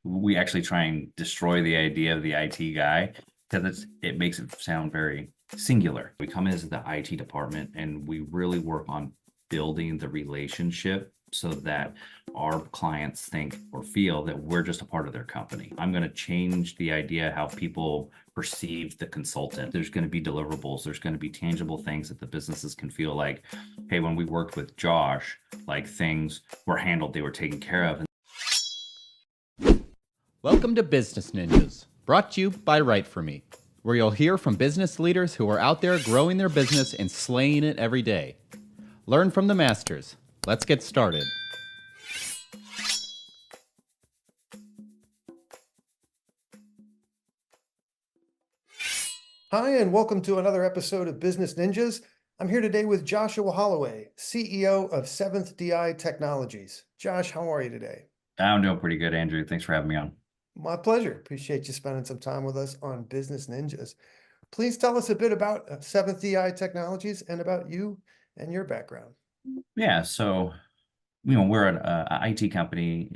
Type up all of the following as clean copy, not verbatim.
We actually try and destroy the idea of the IT guy because it makes it sound very singular. We come in as the IT department and we really work on building the relationship so that our clients think or feel that we're just a part of their company. I'm going to change the idea how people perceive the consultant. There's going to be deliverables. There's going to be tangible things that the businesses can feel like, hey, when we worked with Josh, like things were handled, they were taken care of. Welcome to Business Ninjas, brought to you by WriteForMe, where you'll hear from business leaders who are out there growing their business and slaying it every day. Learn from the masters. Let's get started. Hi, and welcome to another episode of Business Ninjas. I'm here today with Joshua Holloway, CEO of Seventh DI Technologies. Josh, how are you today? I'm doing pretty good, Andrew. Thanks for having me on. My pleasure. Appreciate you spending some time with us on Business Ninjas. Please tell us a bit about Seventh DI Technologies and about you and your background. Yeah, so we're an IT company,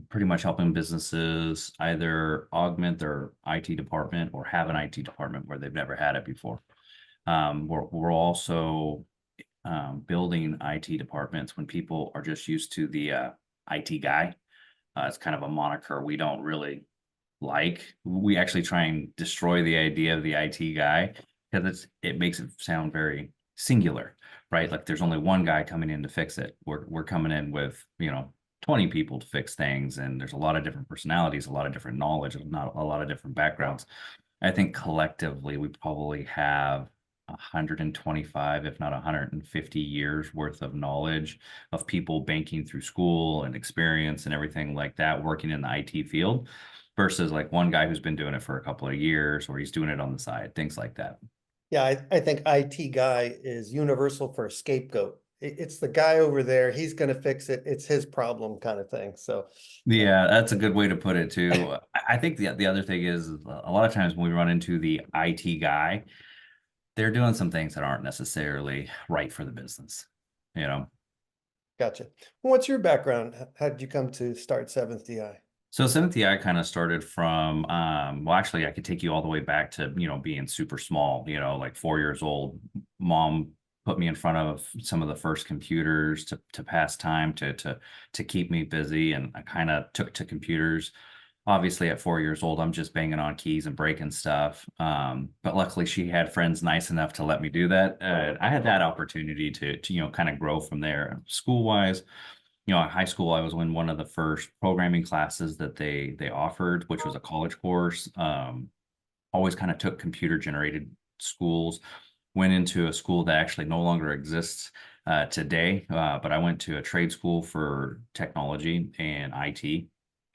pretty much helping businesses either augment their IT department or have an IT department where they've never had it before. We're also building IT departments when people are just used to the IT guy. It's kind of a moniker we don't really like. We actually try and destroy the idea of the IT guy because it makes it sound very singular, right? Like there's only one guy coming in to fix it. We're coming in with 20 people to fix things, and there's a lot of different personalities, a lot of different knowledge, not a lot of different backgrounds. I think collectively we probably have 125, if not 150 years worth of knowledge of people banking through school and experience and everything like that, working in the IT field versus like one guy who's been doing it for a couple of years or he's doing it on the side, things like that. Yeah, I think IT guy is universal for a scapegoat. It's the guy over there. He's going to fix it. It's his problem kind of thing. So Yeah, that's a good way to put it too. I think the other thing is a lot of times when we run into the IT guy, they're doing some things that aren't necessarily right for the business, you know. gotcha. What's your background? How did you come to start Seventh DI? So Seventh I kind of started from, well, actually, I could take you all the way back to, being super small, like 4 years old. Mom put me in front of some of the first computers to pass time, to keep me busy. And I kind of took to computers. Obviously, at 4 years old, I'm just banging on keys and breaking stuff. But luckily, she had friends nice enough to let me do that. I had that opportunity to kind of grow from there. School-wise, at high school, I was in one of the first programming classes that they offered, which was a college course. Always kind of took computer generated schools. Went into a school that actually no longer exists today, but I went to a trade school for technology and IT.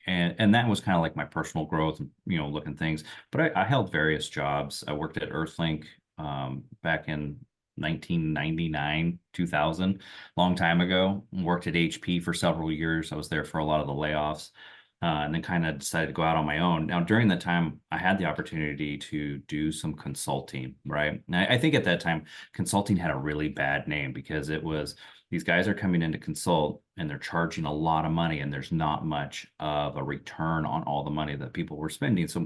And that was kind of like my personal growth, looking things. But I held various jobs. I worked at Earthlink back in 1999, 2000, long time ago. Worked at HP for several years. I was there for a lot of the layoffs, and then kind of decided to go out on my own. Now, during that time, I had the opportunity to do some consulting, right? And I think at that time, consulting had a really bad name because it was these guys are coming in to consult and they're charging a lot of money and there's not much of a return on all the money that people were spending. So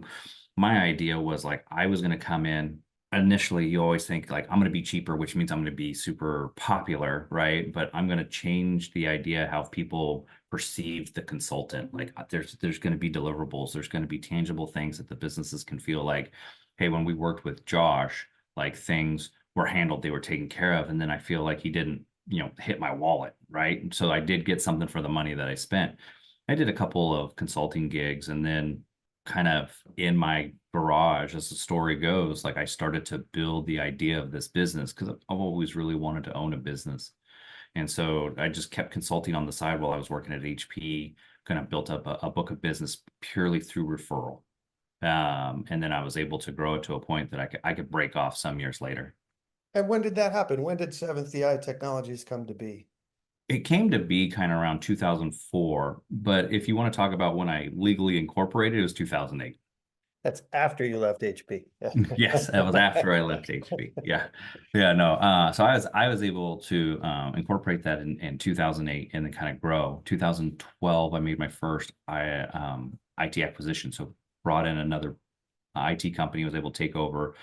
my idea was like, I was going to come in. Initially, you always think like, I'm going to be cheaper, which means I'm going to be super popular, right? But I'm going to change the idea how people perceive the consultant. Like there's going to be deliverables. There's going to be tangible things that the businesses can feel like, hey, when we worked with Josh, like things were handled, they were taken care of. And then I feel like he didn't hit my wallet, right? So I did get something for the money that I spent. I did a couple of consulting gigs, and then kind of in my garage, as the story goes, like I started to build the idea of this business because I've always really wanted to own a business. And so I just kept consulting on the side while I was working at HP, kind of built up a book of business purely through referral. And then I was able to grow it to a point that I could break off some years later. And when did that happen? When did Seventh DI Technologies come to be? It came to be kind of around 2004, but if you want to talk about when I legally incorporated, it was 2008. That's after you left HP. Yes, that was after I left HP. Yeah. Yeah, no. So I was able to incorporate that in 2008 and then kind of grow. 2012, I made my first IT acquisition. So brought in another IT company, was able to take over.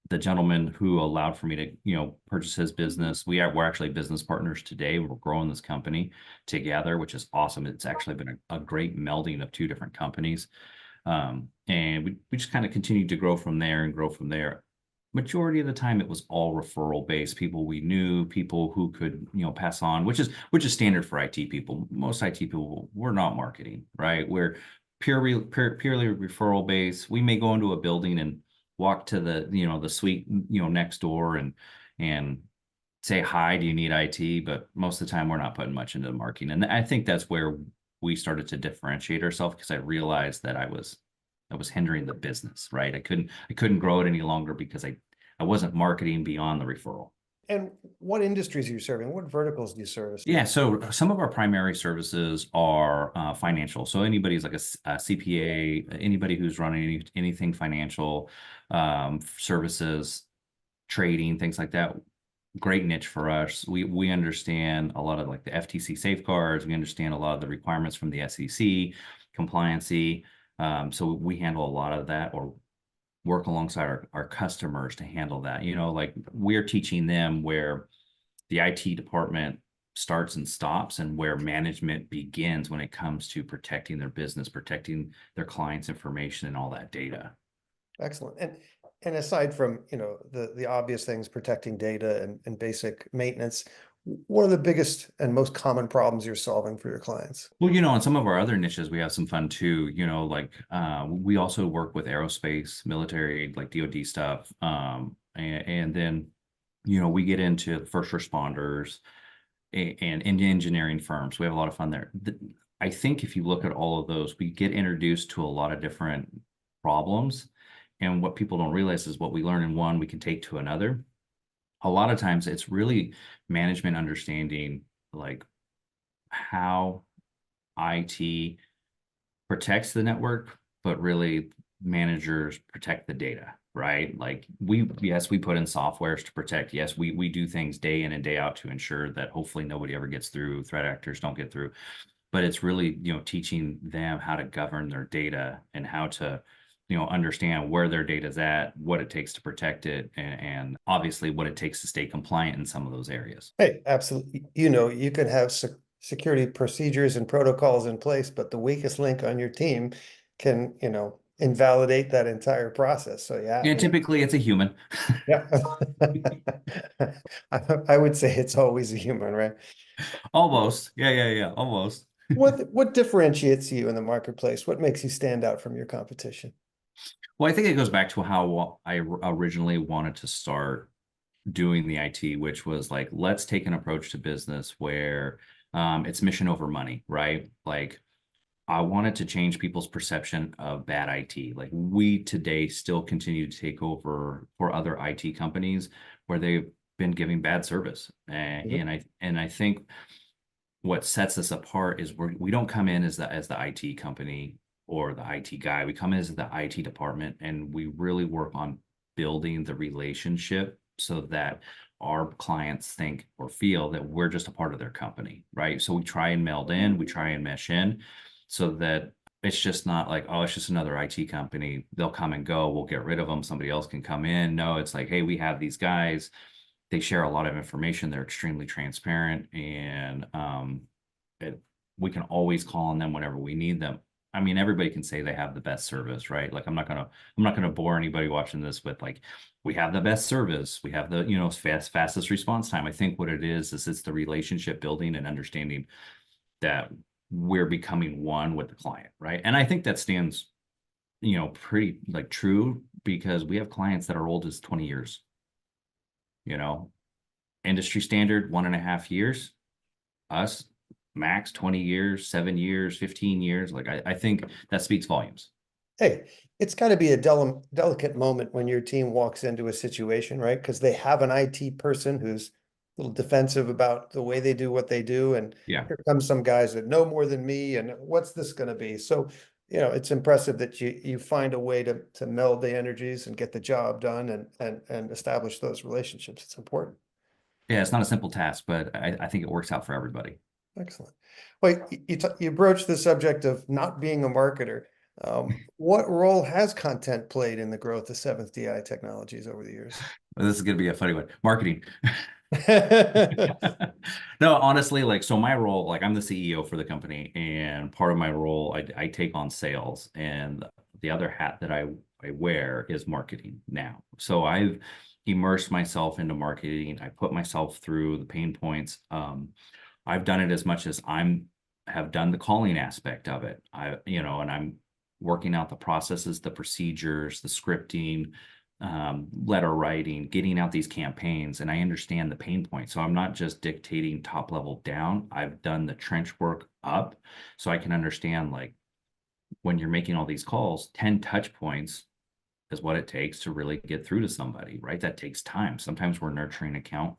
The gentleman who allowed for me to, purchase his business, we're actually business partners today. We're growing this company together, which is awesome. It's actually been a great melding of two different companies. And we just kind of continued to grow from there and grow from there. Majority of the time it was all referral based, people we knew, people who could, pass on, which is standard for IT people. Most IT people, we're not marketing, right? We're purely referral based. We may go into a building and walk to the suite, next door and say, hi, do you need IT? But most of the time we're not putting much into the marketing. And I think that's where we started to differentiate ourselves, because I realized that I was hindering the business, right? I couldn't grow it any longer because I wasn't marketing beyond the referral. And what industries are you serving? What verticals do you service? Yeah, so some of our primary services are financial. So anybody's like a CPA, anybody who's running anything financial, services, trading, things like that. Great niche for us. We understand a lot of like the FTC safeguards. We understand a lot of the requirements from the SEC, compliancy. So we handle a lot of that, or work alongside our customers to handle that. Like we're teaching them where the IT department starts and stops, and where management begins when it comes to protecting their business, protecting their clients' information and all that data. Excellent. And aside from, the obvious things, protecting data and basic maintenance, what are the biggest and most common problems you're solving for your clients? Well, in some of our other niches, we have some fun too. Like we also work with aerospace, military, like DoD stuff. And then, we get into first responders and engineering firms. We have a lot of fun there. I think if you look at all of those, we get introduced to a lot of different problems. And what people don't realize is what we learn in one, we can take to another. A lot of times it's really management understanding like how IT protects the network, but really managers protect the data, right? Like we put in softwares to protect. Yes, we do things day in and day out to ensure that hopefully nobody ever gets through, threat actors don't get through. But it's really, teaching them how to govern their data and how to, understand where their data is at, what it takes to protect it, and obviously what it takes to stay compliant in some of those areas. Hey, absolutely. You can have security procedures and protocols in place, but the weakest link on your team can, invalidate that entire process. So yeah. And typically it's a human. Yeah. I would say it's always a human, right? Almost. Yeah. Almost. What differentiates you in the marketplace? What makes you stand out from your competition? Well, I think it goes back to how I originally wanted to start doing the IT, which was like, let's take an approach to business where it's mission over money, right? Like I wanted to change people's perception of bad IT. Like we today still continue to take over for other IT companies where they've been giving bad service. And I think what sets us apart is we don't come in as the IT company or the IT guy. We come in as the IT department, and we really work on building the relationship so that our clients think or feel that we're just a part of their company, right? So we try and meld in, we try and mesh in so that it's just not like, oh, it's just another IT company. They'll come and go. We'll get rid of them. Somebody else can come in. No, it's like, hey, we have these guys. They share a lot of information. They're extremely transparent, and we can always call on them whenever we need them. I mean, everybody can say they have the best service, right? Like I'm not gonna bore anybody watching this with like, we have the best service, we have the fastest response time. I think what it is it's the relationship building and understanding that we're becoming one with the client, right? And I think that stands, pretty like true, because we have clients that are old as 20 years. Industry standard 1.5 years. Us max 20 years, 7 years, 15 years. Like I think that speaks volumes. Hey, it's got to be a delicate moment when your team walks into a situation, right? Because they have an IT person who's a little defensive about the way they do what they do. And Yeah. here comes some guys that know more than me. And what's this going to be? So, it's impressive that you find a way to meld the energies and get the job done and establish those relationships. It's important. Yeah, it's not a simple task, but I think it works out for everybody. Excellent. Well, you broached the subject of not being a marketer. What role has content played in the growth of Seventh DI Technologies over the years? Well, this is going to be a funny one. Marketing. No, honestly, like, so my role, like, I'm the CEO for the company, and part of my role, I take on sales, and the other hat that I wear is marketing now. So I've immersed myself into marketing. I put myself through the pain points. I've done it as much as have done the calling aspect of it. And I'm working out the processes, the procedures, the scripting, letter writing, getting out these campaigns, and I understand the pain point. So I'm not just dictating top level down. I've done the trench work up, so I can understand, like, when you're making all these calls, 10 touch points is what it takes to really get through to somebody, right? That takes time. Sometimes we're nurturing an account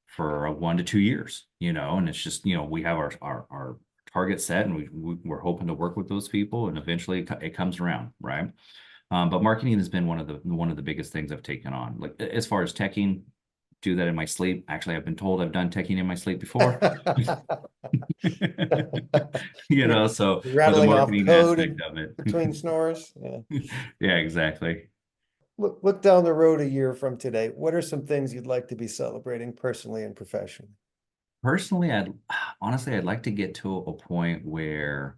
for 1 to 2 years, and it's just, we have our target set, and we're hoping to work with those people, and eventually it comes around, right? But marketing has been one of the biggest things I've taken on. Like, as far as teching, do that in my sleep. Actually, I've been told I've done teching in my sleep before. You're So for the rattling off marketing code aspect of it. between snores. Yeah. Yeah, exactly. Look down the road a year from today. What are some things you'd like to be celebrating personally and professionally? Personally, I'd like to get to a point where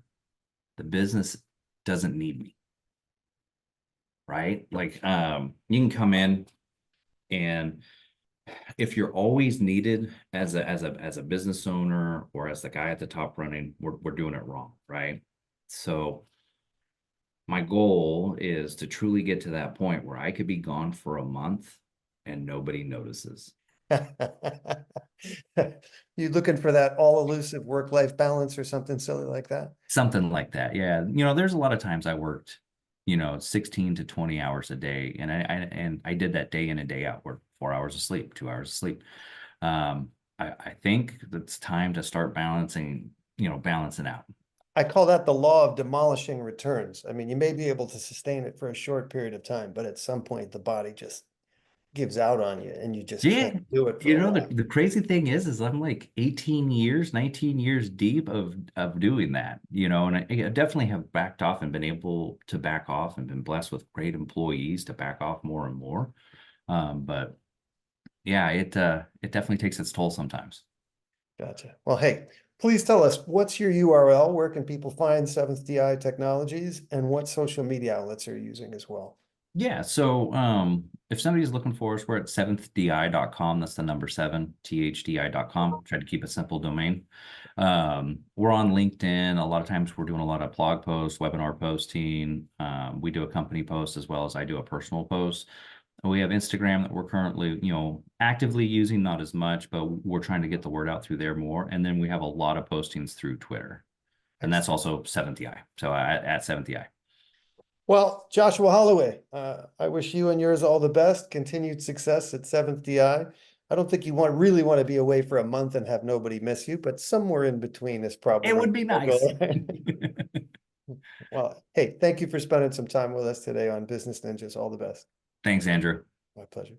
the business doesn't need me, right? Like, you can come in, and if you're always needed as a business owner or as the guy at the top running, we're doing it wrong, right? So my goal is to truly get to that point where I could be gone for a month and nobody notices. You looking for that all elusive work-life balance or something silly like that? Something like that. Yeah. There's a lot of times I worked, 16 to 20 hours a day. And I did that day in and day out, work 4 hours of sleep, 2 hours of sleep. I think it's time to start balancing out. I call that the law of diminishing returns. I mean, you may be able to sustain it for a short period of time, but at some point the body just gives out on you and you just Yeah. can't do it for a The, while. the crazy thing is I'm like 18 years, 19 years deep of doing that, and I definitely have backed off and been able to back off and been blessed with great employees to back off more and more. But yeah, it definitely takes its toll sometimes. Gotcha. Well, hey, please tell us what's your URL? Where can people find Seventh DI Technologies and what social media outlets are you using as well? Yeah, so if somebody's looking for us, we're at seventhdi.com. That's the number 7, thdi.com. Try to keep a simple domain. We're on LinkedIn. A lot of times we're doing a lot of blog posts, webinar posting. We do a company post as well as I do a personal post. We have Instagram that we're currently, actively using, not as much, but we're trying to get the word out through there more. And then we have a lot of postings through Twitter. And that's also 7thDI. So at 7thDI. Well, Joshua Holloway, I wish you and yours all the best, continued success at Seventh DI. I don't think you really want to be away for a month and have nobody miss you, but somewhere in between is It probably would be the nice. goal, right? Well, hey, thank you for spending some time with us today on Business Ninjas. All the best. Thanks, Andrew. My pleasure.